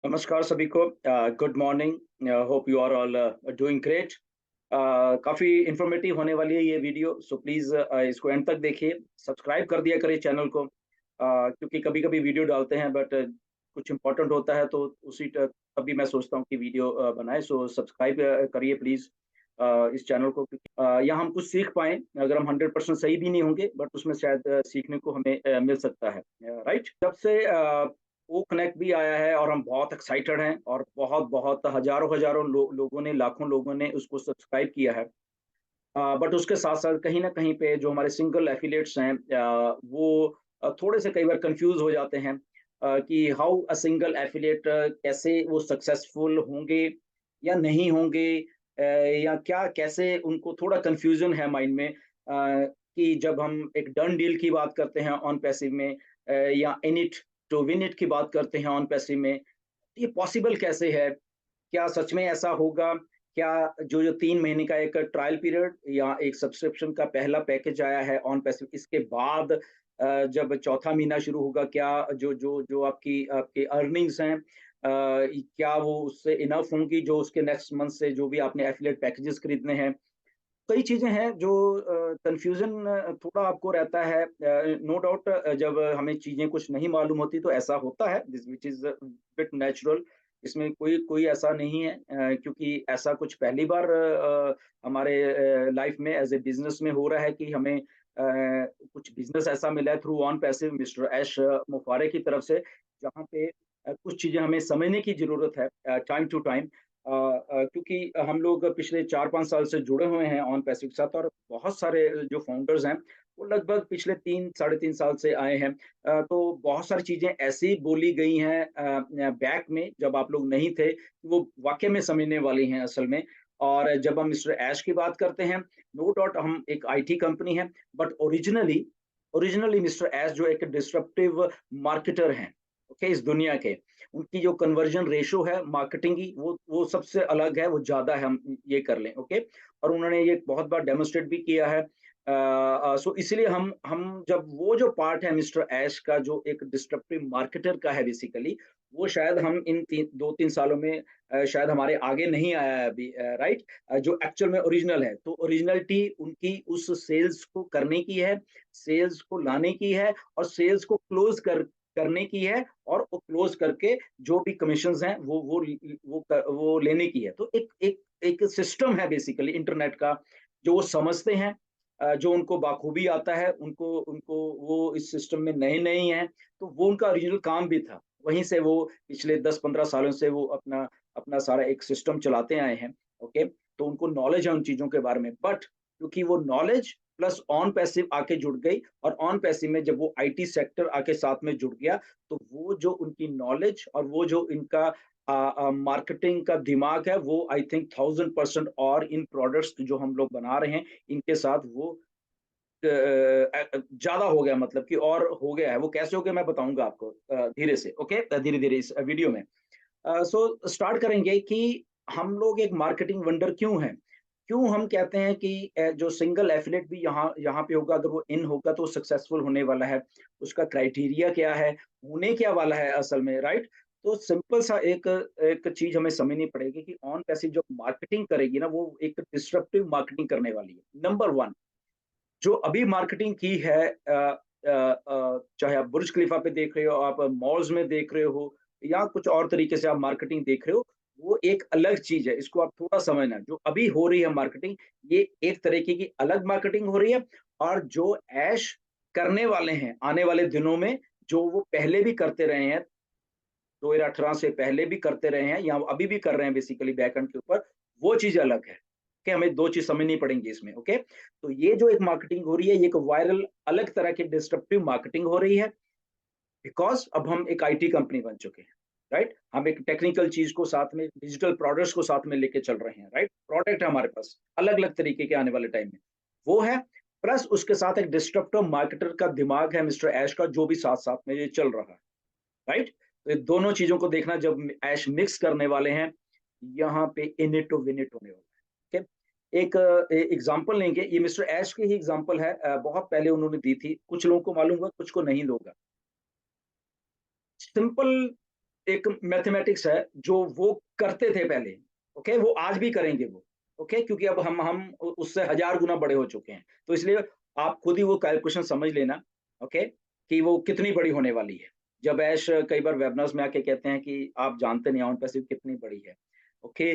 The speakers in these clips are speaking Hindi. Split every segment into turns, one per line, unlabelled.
नमस्कार सभी को। Good morning. Hope you are all doing great. काफ़ी इंफॉर्मेटिव होने वाली है ये वीडियो, सो प्लीज़ इसको एंड तक देखिए। सब्सक्राइब कर दिया करिए चैनल को, क्योंकि कभी कभी वीडियो डालते हैं बट कुछ इंपॉर्टेंट होता है तो तभी मैं सोचता हूँ कि वीडियो बनाए। सो सब्सक्राइब करिए प्लीज़ इस चैनल को, क्योंकि यहाँ हम कुछ सीख पाएँ। अगर हम 100% सही भी नहीं होंगे बट उसमें शायद सीखने को हमें मिल सकता है। राइट, जब से वो कनेक्ट भी आया है और हम बहुत एक्साइटेड हैं और बहुत बहुत हजारों हजारों लोगों ने, लाखों लोगों ने उसको सब्सक्राइब किया है। बट उसके साथ साथ कहीं ना कहीं पे जो हमारे सिंगल एफिलिएट्स हैं, वो थोड़े से कई बार कंफ्यूज हो जाते हैं कि हाउ अ सिंगल एफिलिएट कैसे वो सक्सेसफुल होंगे या नहीं होंगे, या क्या कैसे, उनको थोड़ा कंफ्यूजन है माइंड में। कि जब हम एक डन डील की बात करते हैं ऑन पैसिव में, या in it to win it की बात करते हैं ऑन पैसिव में, ये पॉसिबल कैसे है? क्या सच में ऐसा होगा? क्या जो 3 महीने का एक ट्रायल पीरियड या एक सब्सक्रिप्शन का पहला पैकेज आया है ऑन पैसिव, इसके बाद जब चौथा महीना शुरू होगा, क्या जो जो जो आपकी आपकी अर्निंग्स हैं, क्या वो उससे इनफ होंगी जो उसके नेक्स्ट मंथ से जो भी आपने एफिलिएट पैकेजेस खरीदने हैं? कई चीज़ें हैं जो कन्फ्यूज़न थोड़ा आपको रहता है। नो डाउट, जब हमें चीज़ें कुछ नहीं मालूम होती तो ऐसा होता है, this which is bit natural. इसमें कोई कोई ऐसा नहीं है, क्योंकि ऐसा कुछ पहली बार हमारे लाइफ में एज़ ए बिज़नेस में हो रहा है कि हमें कुछ बिज़नेस ऐसा मिला है थ्रू ऑन पैसिव मिस्टर ऐश मुफारे की तरफ से, जहाँ पे कुछ चीज़ें हमें समझने की ज़रूरत है टाइम टू टाइम। क्योंकि हम लोग पिछले 4-5 साल से जुड़े हुए हैं ऑन पैसिव के साथ, और बहुत सारे जो फाउंडर्स हैं, वो लगभग पिछले 3 साढ़े 3 साल से आए हैं। तो बहुत सारी चीज़ें ऐसी बोली गई हैं बैक में जब आप लोग नहीं थे, वो वाक़ई में समझने वाली हैं असल में। और जब हम मिस्टर ऐश की बात करते हैं, नो डाउट हम एक आईटी कंपनी है, बट ओरिजिनली ओरिजिनली मिस्टर ऐश जो एक डिस्रप्टिव मार्केटर हैं, ओके, इस दुनिया के। उनकी जो कन्वर्जन रेशो है मार्केटिंग की, वो सबसे अलग है, वो ज़्यादा है, हम ये कर लें, ओके। और उन्होंने ये बहुत बार डेमोंस्ट्रेट भी किया है। सो इसीलिए हम जब वो जो पार्ट है मिस्टर ऐश का, जो एक डिस्ट्रप्टिव मार्केटर का है बेसिकली, वो शायद हम इन 2-3 सालों में शायद हमारे आगे नहीं आया है अभी, राइट? जो एक्चुअल में ओरिजिनल है, तो ओरिजिनलिटी उनकी उस सेल्स को करने की है, सेल्स को लाने की है, और सेल्स को क्लोज़ करने की है, और वो क्लोज़ करके जो भी कमीशंस हैं वो लेने की है। तो एक एक एक सिस्टम है बेसिकली इंटरनेट का, जो वो समझते हैं, जो उनको बाखूबी आता है, उनको उनको वो इस सिस्टम में नए-नए ही हैं, तो वो उनका ओरिजिनल काम भी था। वहीं से वो पिछले 10-15 सालों से वो अपना अपना सारा एक सिस्टम चलाते आए हैं, ओके? तो उनको नॉलेज है उन चीज़ों के बारे में, बट क्योंकि वो नॉलेज प्लस ऑन पैसिव आके जुड़ गई, और ऑन पैसिव में जब वो आईटी सेक्टर आके साथ में जुड़ गया, तो वो जो उनकी नॉलेज और वो जो इनका मार्केटिंग का दिमाग है, वो आई थिंक 1000% और इन प्रोडक्ट्स जो हम लोग बना रहे हैं, इनके साथ वो ज़्यादा हो गया, मतलब कि और हो गया है। वो कैसे हो गया मैं बताऊँगा आपको धीरे से, ओके? धीरे-धीरे इस वीडियो में। सो स्टार्ट करेंगे कि हम लोग एक मार्केटिंग वंडर क्यों हैं? क्यों हम कहते हैं कि जो सिंगल एफिलिएट भी यहाँ यहाँ पे होगा, अगर वो इन होगा तो सक्सेसफुल होने वाला है। उसका क्राइटेरिया क्या है? होने क्या वाला है असल में, राइट? तो सिंपल सा एक एक चीज़ हमें समझनी पड़ेगी कि ऑन पैसिव जो मार्केटिंग करेगी ना, वो एक डिसरप्टिव मार्केटिंग करने वाली है। नंबर 1, जो अभी मार्केटिंग की है, चाहे आप बुर्ज खलीफा पे देख रहे हो, आप मॉल्स में देख रहे हो, या कुछ और तरीके से आप मार्केटिंग देख रहे हो, वो एक अलग चीज़ है। इसको आप थोड़ा समझना। जो अभी हो रही है मार्केटिंग, ये एक तरीके की अलग मार्केटिंग हो रही है, और जो ऐश करने वाले हैं आने वाले दिनों में, जो वो पहले भी करते रहे हैं, 2018 से पहले भी करते रहे हैं या अभी भी कर रहे हैं बेसिकली बैकएंड के ऊपर, वो चीज़ अलग है। कि हमें 2 चीज़ समझनी पड़ेंगी इसमें, ओके? तो ये जो एक मार्केटिंग हो रही है, ये एक वायरल अलग तरह की डिस्रप्टिव मार्केटिंग हो रही है, बिकॉज़ अब हम एक आईटी कंपनी बन चुके हैं, राइट? हम एक टेक्निकल चीज़ को साथ में, डिजिटल प्रोडक्ट्स को साथ में लेके चल रहे हैं, राइट? प्रोडक्ट है हमारे पास, अलग-अलग तरीके के आने वाले टाइम में। वो है, प्लस उसके साथ एक डिस्रप्टिव मार्केटर का दिमाग है मिस्टर ऐश का, जो भी साथ-साथ में ये चल रहा है। राइट? तो ये दोनों चीज़ों को देखना, जब ऐश मिक्स करने वाले हैं, यहाँ पे in it to win it होने वाला है, ठीक? एक एग्ज़ाम्पल लेंगे, ये मिस्टर ऐश की ही एग्ज़ाम्पल है, बहुत पहले उन्होंने दी थी, कुछ लोगों को मालूम होगा, कुछ को नहीं होगा। सिंपल एक मैथमेटिक्स है जो वो करते थे पहले, ओके? वो आज भी करेंगे वो, ओके? क्योंकि अब हम उससे 1000 गुना बड़े हो चुके हैं। तो इसलिए आप खुद ही वो कैलकुलेशन समझ लेना, ओके? कि वो कितनी बड़ी होने वाली है। जब ऐश कई बार वेबिनार्स में आके कहते हैं कि आप जानते नहीं ऑन पैसिव कितनी बड़ी है, ओके?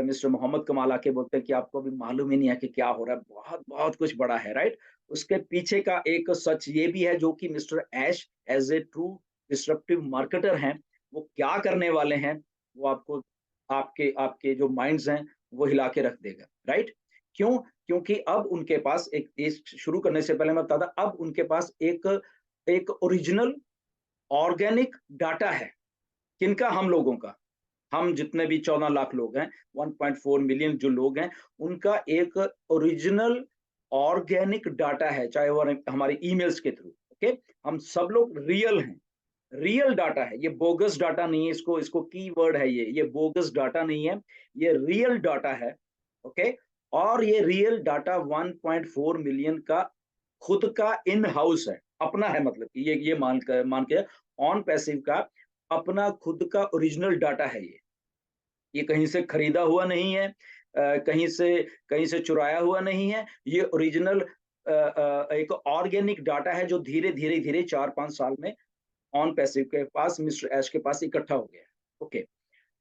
मिस्टर मोहम्मद कमाल आके बोलते हैं कि आपको अभी मालूम ही नहीं है कि क्या हो रहा है, बहुत-बहुत कुछ बड़ा है, राइट? उसके पीछे का एक सच ये भी है जो कि mister Ash as a true disruptive marketer हैं, वो क्या करने वाले हैं, वो आपको आपके आपके जो माइंड्स हैं, वो हिला के रख देगा, राइट? क्यों? क्योंकि अब उनके पास एक इस शुरू करने से पहले मैं बता दूँ, अब उनके पास एक एक ओरिजिनल ऑर्गेनिक डाटा है। किनका? हम लोगों का। हम जितने भी 14 लाख लोग हैं, 1.4 मिलियन जो लोग हैं, उनका एक ओरिजिनल ऑर्गेनिक डाटा है, चाहे वो हमारे ईमेल्स के थ्रू, ओके? हम सब लोग रियल हैं। रियल डाटा है, ये बोगस डाटा नहीं है, इसको इसको कीवर्ड है ये बोगस डाटा नहीं है, ये रियल डाटा है, ओके? और ये रियल डाटा 1.4 मिलियन का खुद का इन हाउस है, अपना है, मतलब कि ये मान के ऑन पैसिव का अपना खुद का ओरिजिनल डाटा है ये कहीं से खरीदा हुआ नहीं है, कहीं से चुराया हुआ नहीं है, ये ओरिजिनल एक ऑर्गेनिक डाटा है जो धीरे-धीरे 4-5 साल में ऑन पैसिव के पास, मिस्टर ऐश के पास इकट्ठा हो गया है। ओके,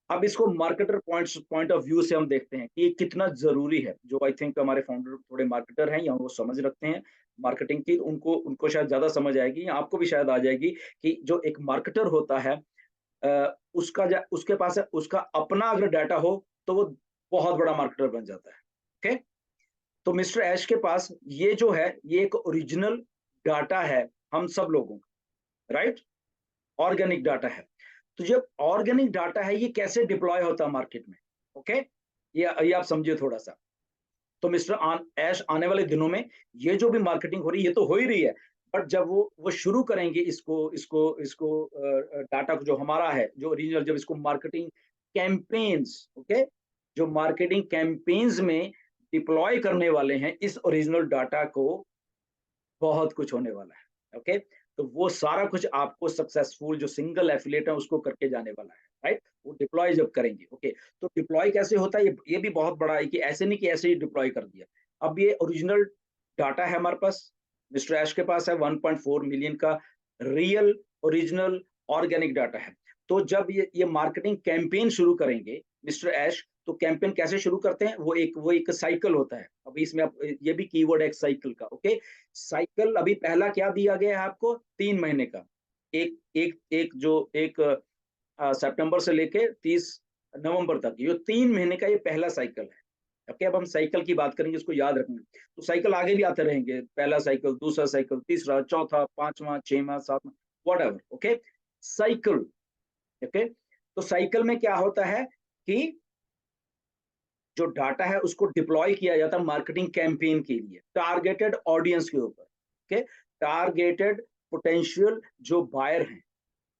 अब इसको मार्केटर पॉइंट ऑफ व्यू से हम देखते हैं कि ये कितना ज़रूरी है, जो आई थिंक हमारे फाउंडर थोड़े मार्केटर हैं या वो समझ रखते हैं मार्केटिंग की, उनको उनको शायद ज़्यादा समझ आएगी, या आपको भी शायद आ जाएगी कि जो एक मार्केटर होता है, उसके पास है, उसका अपना अगर डाटा हो, तो वो बहुत बड़ा मार्केटर बन जाता है। ओके? तो मिस्टर ऐश के पास ये जो है, ये एक ओरिजिनल डाटा है हम सब लोगों का, राइट? ऑर्गेनिक डाटा है। तो जब ऑर्गेनिक डाटा है, ये कैसे डिप्लॉय होता है मार्केट में? ओके? ये आप समझिए थोड़ा-सा। तो मिस्टर ऐश आने वाले दिनों में ये जो भी मार्केटिंग हो रही है, ये तो हो ही रही है, बट जब वो शुरू करेंगे इसको इसको इसको डाटा को जो हमारा है, जो ओरिजिनल, जब इसको मार्केटिंग कैंपेन्स, ओके, जो मार्केटिंग कैंपेन्स में डिप्लॉय करने वाले हैं इस ओरिजिनल डाटा को, बहुत कुछ होने वाला है, ओके? तो वो सारा कुछ आपको सक्सेसफुल जो सिंगल एफिलिएट है उसको करके जाने वाला है, राइट? वो डिप्लॉय जब करेंगे, ओके? तो डिप्लॉय कैसे होता है, ये भी बहुत बड़ा है कि ऐसे नहीं कि ऐसे ही डिप्लॉय कर दिया। अब ये ओरिजिनल डाटा है हमारे पास, मिस्टर ऐश के पास है 1.4 मिलियन का रियल ओरिजिनल ऑर्गेनिक डाटा है। तो जब ये मार्केटिंग कैंपेन शुरू करेंगे मिस्टर ऐश, तो कैंपेन कैसे शुरू करते हैं? वो एक साइकिल होता है। अभी इसमें आप ये भी कीवर्ड है एक साइकिल का, ओके? साइकिल अभी पहला क्या दिया गया है आपको? 3 महीने का। एक एक एक जो एक सितंबर से लेके 30 नवंबर तक, ये 3 महीने का ये पहला साइकिल है। ओके, अब हम साइकिल की बात करेंगे, इसको याद रखना। तो साइकिल आगे भी आते रहेंगे, पहला साइकिल, दूसरा साइकिल, तीसरा, चौथा, 5वां, 6वां, 7वां, व्हाटएवर, ओके? Cycle, okay? तो साइकिल में क्या होता है कि जो डाटा है उसको डिप्लॉय किया जाता है मार्केटिंग कैंपेन के लिए, टारगेटेड ऑडियंस के ऊपर, ओके? टारगेटेड पोटेंशियल जो बायर हैं,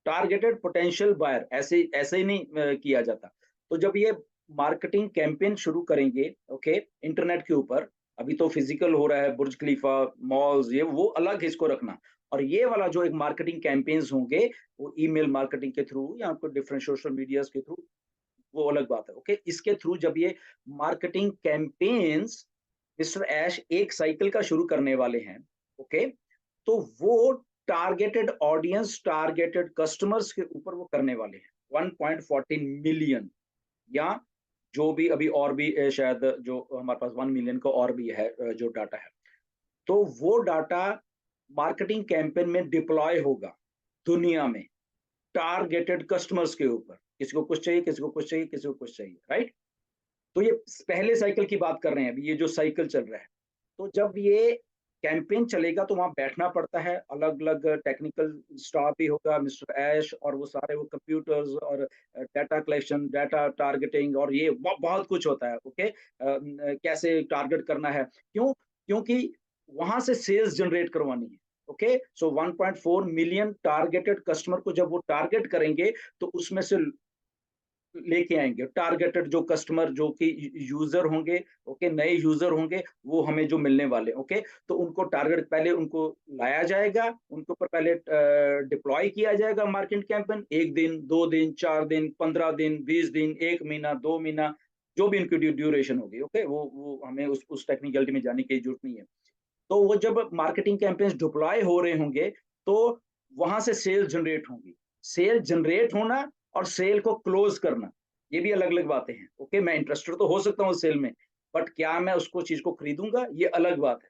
टारगेटेड पोटेंशियल बायर, ऐसे ऐसे ही नहीं किया जाता। तो जब ये मार्केटिंग कैंपेन शुरू करेंगे, ओके, इंटरनेट के ऊपर, अभी तो फिजिकल हो रहा है, बुर्ज खलीफा, मॉल्स, ये वो अलग है, इसको रखना। और ये वाला जो एक मार्केटिंग कैंपेन्स होंगे, वो ईमेल मार्केटिंग के थ्रू या आपको डिफरेंट सोशल मीडियाज के थ्रू, वो अलग बात है, ओके? इसके थ्रू जब ये मार्केटिंग कैंपेन्स मिस्टर ऐश एक साइकिल का शुरू करने वाले हैं, ओके? तो वो टारगेटेड ऑडियंस, टारगेटेड कस्टमर्स के ऊपर वो करने वाले हैं, 1.14 मिलियन, या जो भी अभी और भी शायद जो हमारे पास 1 मिलियन का और भी है जो डाटा है। तो वो डाटा मार्केटिंग कैंपेन में डिप्लॉय होगा दुनिया में, टारगेटेड कस्टमर्स के ऊपर। किसी को कुछ चाहिए, किसी को कुछ चाहिए, किसी को कुछ चाहिए, राइट? तो ये पहले साइकिल की बात कर रहे हैं, अभी ये जो साइकिल चल रहा है। तो जब ये कैंपेन चलेगा तो वहाँ बैठना पड़ता है, अलग-अलग टेक्निकल स्टाफ भी होगा, मिस्टर ऐश और वो सारे वो कंप्यूटर्स और डाटा कलेक्शन, डाटा टारगेटिंग और ये बहुत कुछ होता है, ओके? कैसे टारगेट करना है, क्यों? क्योंकि वहाँ से सेल्स जनरेट करवानी है, ओके? सो 1.4 मिलियन टारगेटेड कस्टमर को जब वो टारगेट करेंगे, तो उसमें से लेके आएंगे, टारगेटेड जो कस्टमर जो कि यूजर होंगे, ओके, नए यूजर होंगे, वो हमें जो मिलने वाले, ओके, तो उनको टारगेट पहले उनको लाया जाएगा, उनको पर पहले डिप्लॉय किया जाएगा मार्केटिंग कैंपेन, 1 दिन, 2 दिन, 4 दिन, 15 दिन, 20 दिन, 1 महीना, 2 महीना, जो भी इनकी ड्यूरेशन होगी, ओके, वो हमें उस टेक्निकलिटी में जाने की जरूरत नहीं है। तो वो जब मार्केटिंग कैंपेन्स डिप्लॉय हो रहे होंगे, तो वहां से सेल जनरेट होंगी। सेल जनरेट होना और सेल को क्लोज करना, ये भी अलग अलग बातें हैं, ओके। मैं इंटरेस्टेड तो हो सकता हूँ सेल में, बट क्या मैं उसको चीज को खरीदूंगा, ये अलग बात है,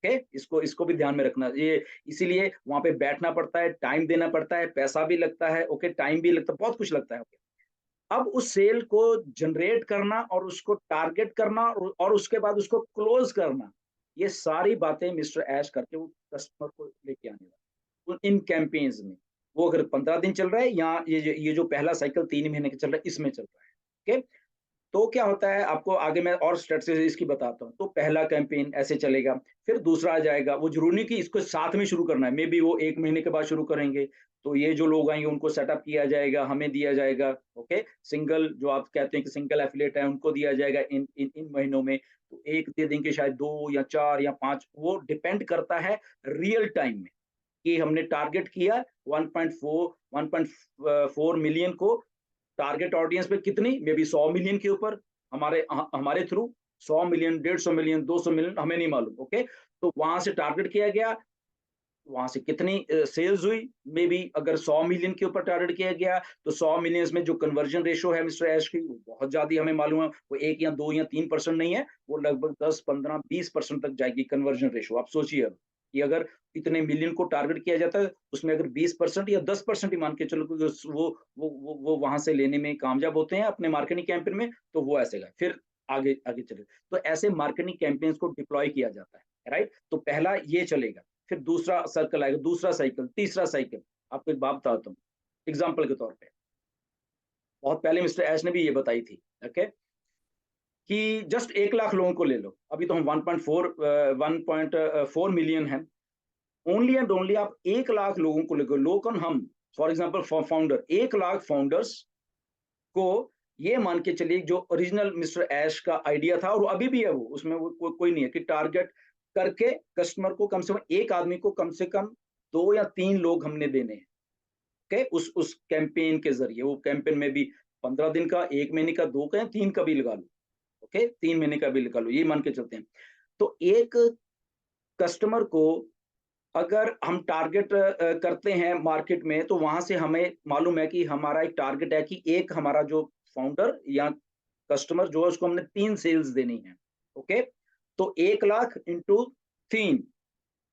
ओके। इसको इसको भी ध्यान में रखना, ये इसीलिए वहां पे बैठना पड़ता है, टाइम देना पड़ता है, पैसा भी लगता है, ओके, टाइम भी लगता है, बहुत कुछ लगता है, ओके। अब उस सेल को जनरेट करना और उसको टारगेट करना और उसके बाद उसको क्लोज करना, ये सारी बातें मिस्टर ऐश करके वो कस्टमर को लेके आने वाले इन कैंपेन्स में। वो अगर 15 दिन चल रहा है, या ये जो पहला साइकिल 3 महीने का चल रहा है, इसमें चल रहा है, ओके। तो क्या होता है, आपको आगे मैं और स्ट्रेटजी इसकी बताता हूँ। तो पहला कैंपेन ऐसे चलेगा, फिर दूसरा आ जाएगा। वो जरूरी नहीं कि इसको साथ में शुरू करना है, मे बी वो 1 महीने के बाद शुरू करेंगे। तो ये जो लोग आएंगे उनको सेटअप किया जाएगा, हमें दिया जाएगा, ओके। सिंगल जो आप कहते हैं कि सिंगल एफिलिएट है, उनको दिया जाएगा इन महीनों में। तो एक दे देंगे, शायद 2 या 4 या 5, वो डिपेंड करता है रियल टाइम में कि हमने टारगेट किया 1.4 मिलियन को, टारगेट ऑडियंस पे कितनी, मे बी 100 मिलियन के ऊपर, हमारे हमारे थ्रू 100 मिलियन, 150 मिलियन, 200 मिलियन, हमें नहीं मालूम, ओके। तो वहां से टारगेट किया गया, वहां से कितनी सेल्स हुई, मे बी अगर 100 मिलियन के ऊपर टारगेट किया गया, तो 100 मिलियन में जो कन्वर्जन रेशो है मिस्टर ऐश की, वो बहुत ज्यादा हमें मालूम है। वो 1 या 2 या 3% नहीं है, वो लगभग 10, 15, 20% तक जाएगी कन्वर्जन रेशो। आप सोचिए अब कि अगर इतने मिलियन को टारगेट किया जाता है, उसमें अगर 20% या 10% ही मान के चलो कि वो वहां से लेने में कामयाब होते हैं अपने मार्केटिंग कैंपेन में, तो वो ऐसे गए, फिर आगे आगे चले। तो ऐसे मार्केटिंग कैंपेन्स को डिप्लॉय किया जाता है, राइट। तो पहला ये चलेगा, फिर दूसरा सर्कल आएगा, दूसरा साइकिल, तीसरा साइकिल। आपको एक बात बताता हूँ एग्जाम्पल के तौर पे, बहुत पहले मिस्टर ऐश ने भी ये बताई थी, ओके, कि जस्ट 1 लाख लोगों को ले लो। अभी तो हम 1.4 मिलियन है। ओनली एंड ओनली आप 1 लाख लोगों को लेकर, लोकन हम, for example founder, 1 lakh founders को, ये मान के चलिए जो ओरिजिनल मिस्टर ऐश का आइडिया था, और अभी भी है वो, उसमें वो कोई नहीं है, कि टारगेट करके कस्टमर को, कम से कम एक आदमी को कम से कम 2 या 3 लोग हमने देने हैं, ओके। उस कैंपेन के जरिए, वो कैंपेन में भी 15 दिन का, 1 महीने का, 2 का या 3 का भी लगा लो, ओके, 3 महीने का भी लगा लो, ये मान के चलते हैं। तो एक कस्टमर को अगर हम टारगेट करते हैं मार्केट में, तो वहां से हमें मालूम है कि हमारा एक टारगेट है कि एक हमारा जो फाउंडर या कस्टमर जो है, उसको हमने 3 सेल्स देनी है, ओके। तो 1 लाख इंटू 3,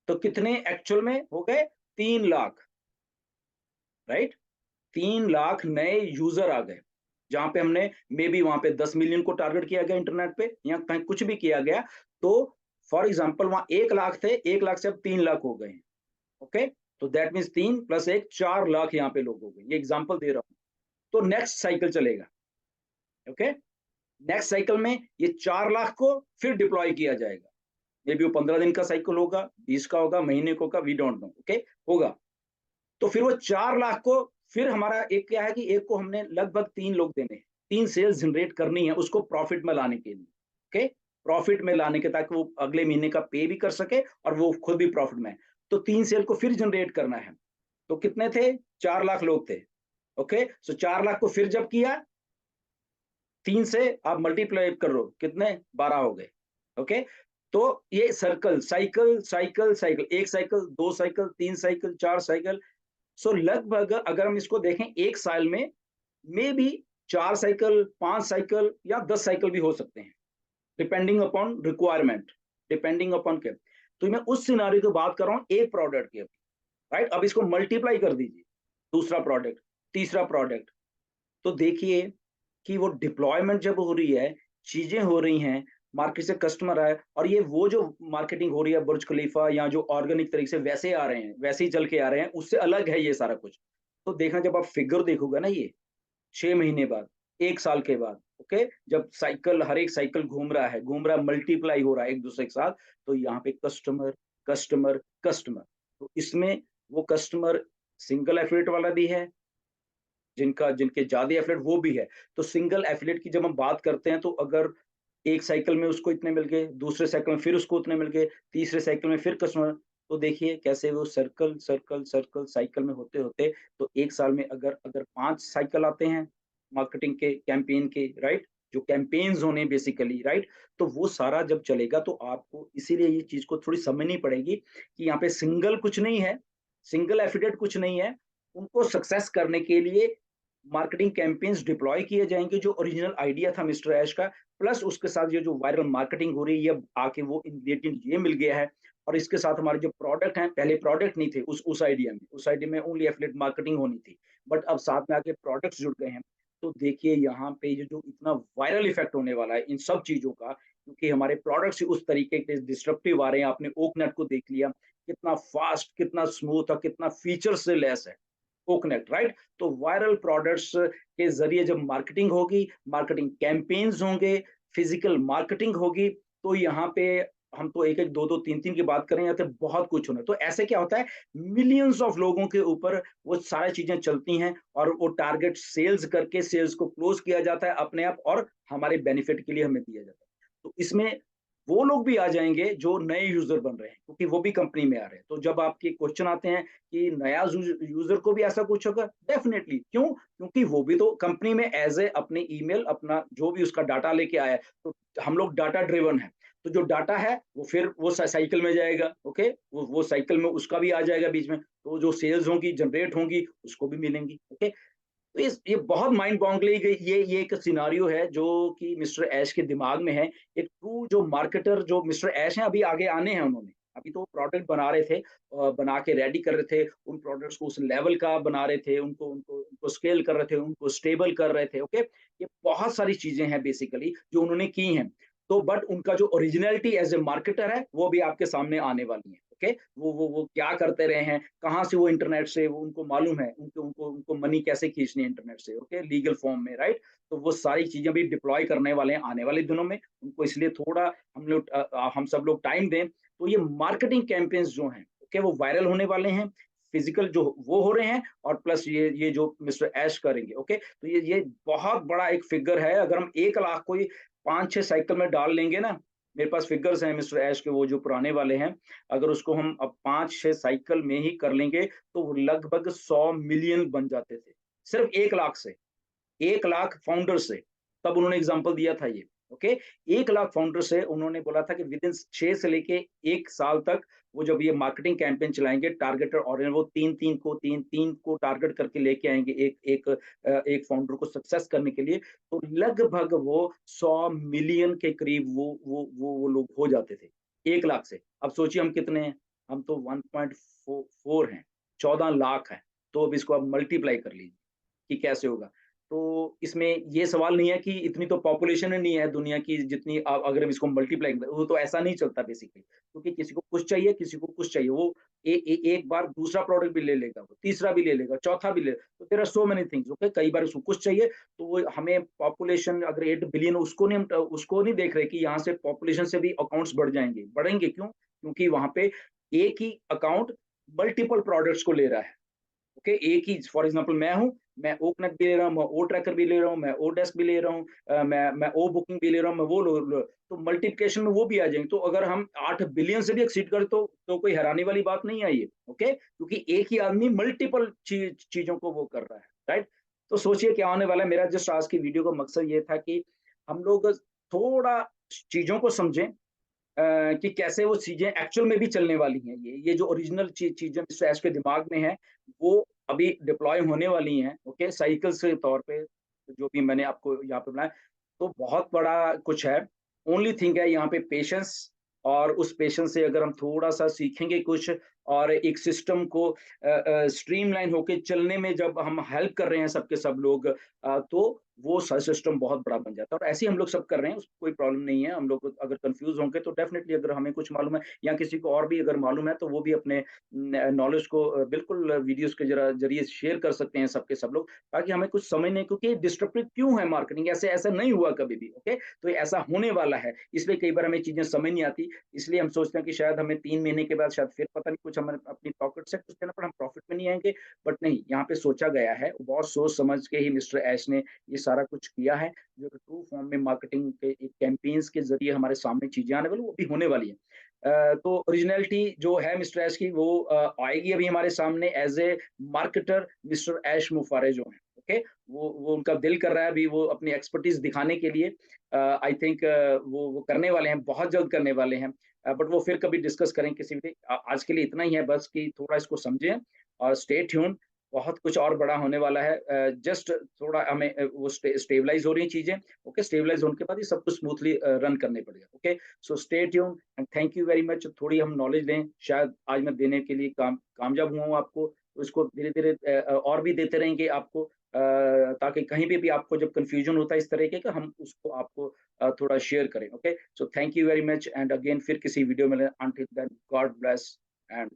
तो कितने एक्चुअल में हो गए, 3 लाख, राइट। 3 लाख नए यूजर आ गए, जहां पे हमने मे बी वहां पे 10 मिलियन को टारगेट किया गया इंटरनेट पे, या कहीं कुछ भी किया गया। तो फॉर एग्जाम्पल वहां 1 लाख थे, 1 लाख से अब 3 लाख हो गए, ओके। तो दैट मीन्स 3 + 1, 4 लाख यहाँ पे लोग हो गए। ये एग्जाम्पल दे रहा हूँ। तो नेक्स्ट साइकिल चलेगा, ओके। नेक्स्ट साइकिल में ये 4 लाख को फिर डिप्लॉय किया जाएगा। मे बी वो 15 दिन का साइकिल होगा, 20 का होगा, महीने को होगा, वी डोंट नो, ओके, होगा। तो फिर वो 4 लाख को, फिर हमारा एक क्या है कि एक को हमने लगभग 3 लोग देने हैं, 3 सेल्स जनरेट करनी है उसको प्रॉफिट में लाने के लिए, ओके। प्रॉफिट में लाने के, ताकि वो अगले महीने का पे भी कर सके और वो खुद भी प्रॉफिट में है। तो 3 सेल को फिर जनरेट करना है। तो कितने थे, 4 लाख लोग थे, ओके। सो 4 लाख को फिर जब किया, 3 से आप मल्टीप्लाई करो, कितने, 12 हो गए, ओके। तो ये सर्कल, साइकिल साइकिल साइकिल, एक साइकिल, 2 साइकिल, 3 साइकिल, 4 साइकिल। सो लगभग अगर हम इसको देखें एक साल में, मे बी 4 साइकिल, 5 साइकिल या 10 साइकिल भी हो सकते हैं, depending upon requirement, depending upon क्या। तो मैं उस सिनारियो की बात कर रहा हूँ एक प्रोडक्ट की, राइट। अब इसको मल्टीप्लाई कर दीजिए, दूसरा प्रोडक्ट, तीसरा प्रोडक्ट। तो देखिए कि वो डिप्लॉयमेंट जब हो रही है, चीजें हो रही हैं, मार्केट से कस्टमर आए, और ये वो जो मार्केटिंग हो रही है बुर्ज खलीफा, या जो ऑर्गेनिक तरीके से वैसे आ रहे हैं, वैसे ही चल के आ रहे हैं, उससे अलग है ये सारा कुछ। तो देखना, जब आप फिगर देखोगे ना, ये 6 महीने बाद, 1 साल के बाद, ओके, जब साइकिल, हर एक साइकिल घूम रहा है, मल्टीप्लाई हो रहा है एक दूसरे के साथ, तो यहाँ पे कस्टमर, कस्टमर, कस्टमर। तो इसमें वो कस्टमर सिंगल एफिलिएट वाला भी है, जिनके ज्यादा एफिलिएट वो भी है। तो सिंगल एफिलिएट की जब हम बात करते हैं तो अगर एक साइकिल में उसको इतने मिल गए, दूसरे साइकिल में फिर उसको उतने मिल गए, तीसरे साइकिल में फिर कस्टमर, तो देखिए कैसे वो सर्कल, सर्कल, सर्कल साइकिल में होते-होते तो 1 साल में अगर अगर 5 साइकिल आते हैं मार्केटिंग के कैंपेन के, राइट? जो कैंपेन्स होने बेसिकली, राइट? तो वो सारा जब चलेगा तो आपको इसीलिए ये चीज़ को थोड़ी समझनी पड़ेगी कि यहाँ पे सिंगल कुछ नहीं है, सिंगल एफिलिएट कुछ नहीं है। उनको सक्सेस करने के लिए मार्केटिंग कैंपेन्स डिप्लॉय किए जाएँगे जो ओरिजिनल आइडिया था मिस्टर ऐश का, प्लस उसके साथ ये जो वायरल मार्केटिंग हो रही है, ये आके वो इंग्रीडिएंट ये मिल गया है और इसके साथ हमारे जो प्रोडक्ट हैं, पहले प्रोडक्ट नहीं थे उस आइडिया में ओनली एफिलिएट मार्केटिंग होनी थी। बट अब साथ में आके प्रोडक्ट्स जुड़ गए हैं। तो देखिए यहाँ पे ये जो इतना वायरल इफेक्ट होने वाला है इन सब चीज़ों का, क्योंकि हमारे प्रोडक्ट्स ही उस तरीके के डिसरप्टिव आ रहे हैं। आपने ओकनेट को देख लिया, कितना फास्ट, कितना स्मूथ और कितना फीचर्स से लेस है। ओकनेट, राइट? तो वायरल प्रोडक्ट्स के ज़रिए जब मार्केटिंग होगी, मार्केटिंग कैंपेन्स होंगे, फिज़िकल मार्केटिंग होगी, तो यहाँ पे हम तो 1-1, 2-2, 3-3 की बात करें, यहाँ पे बहुत कुछ होना है। तो ऐसे क्या होता है, मिलियंस ऑफ लोगों के ऊपर वो सारी चीज़ें चलती हैं और वो टारगेट सेल्स करके सेल्स को क्लोज़ किया जाता है अपने आप और हमारे बेनिफिट के लिए हमें दिया जाता है। तो इसमें वो लोग भी आ जाएँगे जो नए यूज़र बन रहे हैं, क्योंकि वो भी कंपनी में आ रहे हैं। तो जब आपके क्वेश्चन आते हैं कि नया यूज़र को भी ऐसा कुछ होगा? डेफ़िनिटली, क्यों? क्योंकि वो भी तो कंपनी में एज़ ए अपनी ईमेल अपना जो भी उसका डाटा लेके आया है, तो हम लोग डाटा ड्रिवन हैं। तो जो डाटा है वो फिर वो साइकिल में जाएगा, ओके? वो साइकिल में उसका भी आ जाएगा बीच में, तो जो सेल्स होंगी, जनरेट होंगी, उसको भी मिलेंगी, ओके? तो ये बहुत माइंड बॉगलिंग ये एक सिनेरियो है जो कि मिस्टर ऐश के दिमाग में है। एक ट्रू जो मार्केटर जो मिस्टर ऐश हैं अभी आगे आने हैं उन्होंने। अभी तो प्रोडक्ट बना रहे थे बना के रेडी कर रहे थे। उन प्रोडक्ट्स को उस लेवल का बना रहे थे, उनको स्केल कर रहे थे, उनको स्टेबल कर रहे थे, ओके? ये बहुत सारी चीज़ें हैं बेसिकली जो उन्होंने की हैं। तो बट उनका जो ओरिजिनैलिटी एज़ ए मार्केटर है, वो भी आपके सामने आने वाली है, ओके? वो क्या करते रहे हैं, कहाँ से वो इंटरनेट से वो उनको मालूम है, उनको मनी कैसे खींचनी है इंटरनेट से, ओके? लीगल फॉर्म में, राइट? तो वो सारी चीज़ें भी डिप्लॉय करने वाले हैं आने वाले दिनों में। उनको इसलिए थोड़ा हम सब लोग टाइम दें, तो ये मार्केटिंग कैम्पेन्स जो हैं, ओके? वो वायरल होने वाले हैं, फिज़िकल जो वो हो रहे हैं और प्लस ये जो मिस्टर ऐश करेंगे, ओके? तो ये बहुत बड़ा एक फिगर है, अगर हम 1 लाख कोई 5-6 साइकिल में डाल लेंगे ना, मेरे पास फिगर्स हैं मिस्टर ऐश के वो जो पुराने वाले हैं, अगर उसको हम अब 5-6 साइकिल में ही कर लेंगे, तो वो लगभग 100 मिलियन बन जाते थे, सिर्फ़ 1 लाख से। 1 लाख फाउंडर से, तब उन्होंने एग्ज़ाम्पल दिया था ये, ओके? 1 लाख फाउंडर से उन्होंने बोला था कि विदिन 6 से लेके 1 साल तक वो जब ये मार्केटिंग कैंपेन चलाएँगे टारगेटेड ऑडियंस वो 3-3 को 3-3 को टारगेट करके लेके आएँगे एक फाउंडर को सक्सेस करने के लिए, तो लगभग वो 100 मिलियन के करीब वो लोग हो जाते थे, 1 लाख से। अब सोचिए हम कितने हैं? हम तो 1.4 हैं, 14 लाख हैं, तो अब इसको आप मल्टीप्लाई कर लीजिए। कि कैसे होगा। तो इसमें ये सवाल नहीं है कि इतनी तो पॉपुलेशन ही नहीं है दुनिया की जितनी अगर हम इसको मल्टीप्लाई करें, वो तो ऐसा नहीं चलता बेसिकली। क्योंकि किसी को कुछ चाहिए, किसी को कुछ चाहिए। वो एक बार दूसरा प्रोडक्ट भी ले लेगा, वो तीसरा भी ले लेगा, चौथा भी ले तो there are so many things okay. कई बार उसको कुछ चाहिए, तो वो हमें पॉपुलेशन अगर 8 बिलियन उसको नहीं देख रहे कि यहाँ से पॉपुलेशन से भी अकाउंट्स बढ़ जाएँगे। बढ़ेंगे क्यों? क्योंकि वहाँ पे एक ही अकाउंट मल्टीपल प्रोडक्ट्स को ले रहा है। ओके एक ही फॉर एग्जांपल मैं हूँ, मैं ओकनेट भी ले रहा हूँ, मैं ओ ट्रैकर भी ले रहा हूँ, मैं ओ डेस्क भी ले रहा हूँ, मैं ओ बुकिंग भी ले रहा हूँ, मैं वो तो मल्टीप्लिकेशन में वो भी आ जाएंगे। तो अगर हम 8 बिलियन से भी एक्सीड करें तो कोई हैरानी वाली बात नहीं आई है। ओके क्योंकि एक ही आदमी मल्टीपल चीजों को वो कर रहा है, राइट? तो सोचिए क्या होने वाला है। मेरा जस्ट आज की वीडियो का मकसद ये था कि हम लोग थोड़ा चीजों को समझें कि कैसे वो चीज़ें एक्चुअल में भी चलने वाली हैं। ये जो ओरिजिनल चीज़ें मिस्टर ऐश के दिमाग में हैं, वो अभी डिप्लॉय होने वाली हैं, ओके? साइकिल्स के तौर पे, जो भी मैंने आपको यहाँ पे बनाया, तो बहुत बड़ा कुछ है। ओनली थिंग है यहाँ पे पेशेंस और उस पेशेंस से अगर हम थोड़ा-सा सीखेंगे कुछ और एक सिस्टम को स्ट्रीमलाइन होके चलने में जब हम हेल्प कर रहे हैं सबके सब लोग तो वो सिस्टम बहुत बड़ा बन जाता है और ऐसे ही हम लोग सब कर रहे हैं, उसको कोई प्रॉब्लम नहीं है। हम लोग अगर कन्फ्यूज़ होंगे तो डेफ़िनिटली अगर हमें कुछ मालूम है या किसी को और भी अगर मालूम है, तो वो भी अपने न नॉलेज को बिल्कुल वीडियोज़ के ज़रिए शेयर कर सकते हैं सबके सब लोग, ताकि हमें कुछ समझने क्योंकि डिस्ट्रप्टिव क्यों है मार्केटिंग? ऐसे ऐसा नहीं हुआ कभी भी, ओके? तो ये ऐसा होने वाला है, इसलिए कई बार हमें चीज़ें समझ नहीं आती, इसलिए हम सोचते हैं कि शायद हमें 3 महीने के बाद शायद फिर पता नहीं कुछ हमारे अपनी पॉकेट से कुछ देना पड़ा, हम प्रॉफिट में नहीं आएँगे, बट नहीं, यहाँ पे सोचा गया है, बहुत सोच समझ के ही मिस्टर ऐश ने ये सारा कुछ किया है, जो कि ट्रू फॉर्म में मार्केटिंग के एक कैंपेन्स के ज़रिए हमारे सामने चीज़ें आने वाली, वो भी होने वाली हैं। तो ओरिजिनैलिटी जो है मिस्टर ऐश की वो आएगी अभी हमारे सामने एज़ ए मार्केटर मिस्टर ऐश मुफारे जो हैं, ओके? वो उनका दिल कर रहा है अभी वो अपनी एक्सपर्टीज़ दिखाने के लिए आई थिंक वो करने वाले हैं, बहुत जल्द करने वाले हैं। बट वो फिर कभी डिस्कस करेंगे किसी भी आज के लिए इतना ही है बस कि थोड़ा इसको समझें और स्टे ट्यून्ड बहुत कुछ और बड़ा होने वाला है। जस्ट थोड़ा हमें वो स्टेबलाइज़ हो रही हैं चीज़ें, ओके? स्टेबलाइज़ होने के बाद ये सब कुछ स्मूथली रन करने पड़ेगा, okay? So stay tuned and thank you very much. थोड़ी हम नॉलेज लें, शायद आज मैं देने के लिए कामयाब हुआ हूँ आपको, तो इसको धीरे-धीरे और भी देते रहेंगे आपको ताकि कहीं पे भी आपको जब कन्फ्यूजन होता है इस तरीके का हम उसको आपको थोड़ा शेयर करें, okay? So thank you very much and again फिर किसी वीडियो में मिलें, until then God bless and